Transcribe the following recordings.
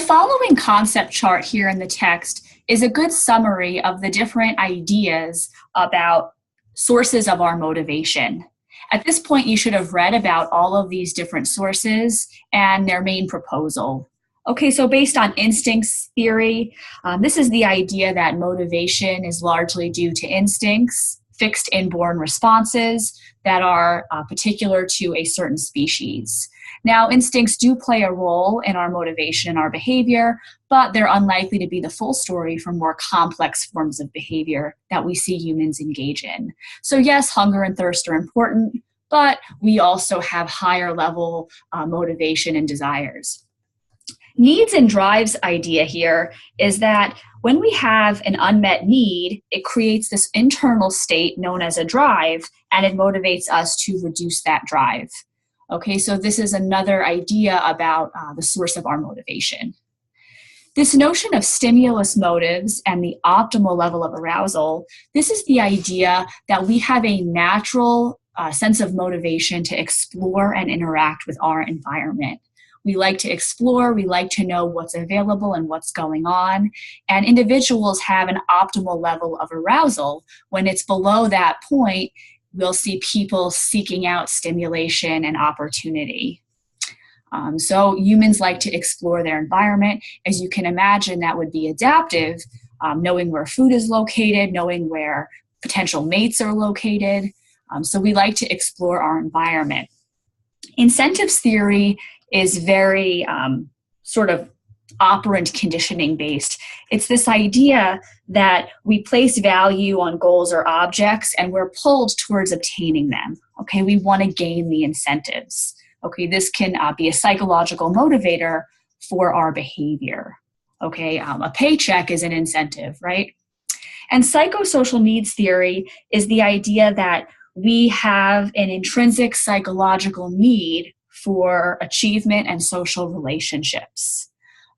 following concept chart here in the text is a good summary of the different ideas about sources of our motivation. At this point, you should have read about all of these different sources and their main proposal. Okay, so based on instincts theory, this is the idea that motivation is largely due to instincts, fixed inborn responses that are particular to a certain species. Now, instincts do play a role in our motivation and our behavior, but they're unlikely to be the full story for more complex forms of behavior that we see humans engage in. So yes, hunger and thirst are important, but we also have higher level motivation and desires. Needs and drives idea here is that when we have an unmet need, it creates this internal state known as a drive, and it motivates us to reduce that drive. Okay, so this is another idea about the source of our motivation. This notion of stimulus motives and the optimal level of arousal, this is the idea that we have a natural sense of motivation to explore and interact with our environment. We like to explore, we like to know what's available and what's going on, and individuals have an optimal level of arousal. When it's below that point, we'll see people seeking out stimulation and opportunity. So humans like to explore their environment. As you can imagine, that would be adaptive, knowing where food is located, knowing where potential mates are located. So we like to explore our environment. Incentives theory is very sort of operant conditioning based. It's this idea that we place value on goals or objects and we're pulled towards obtaining them. Okay, we want to gain the incentives. Okay, this can be a psychological motivator for our behavior. Okay, a paycheck is an incentive, right? And psychosocial needs theory is the idea that we have an intrinsic psychological need for achievement and social relationships.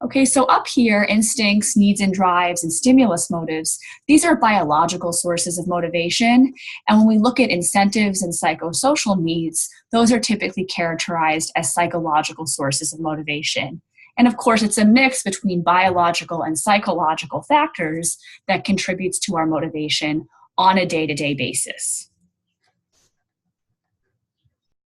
Okay, so up here, instincts, needs and drives, and stimulus motives, these are biological sources of motivation. And when we look at incentives and psychosocial needs, those are typically characterized as psychological sources of motivation. And of course, it's a mix between biological and psychological factors that contributes to our motivation on a day-to-day basis.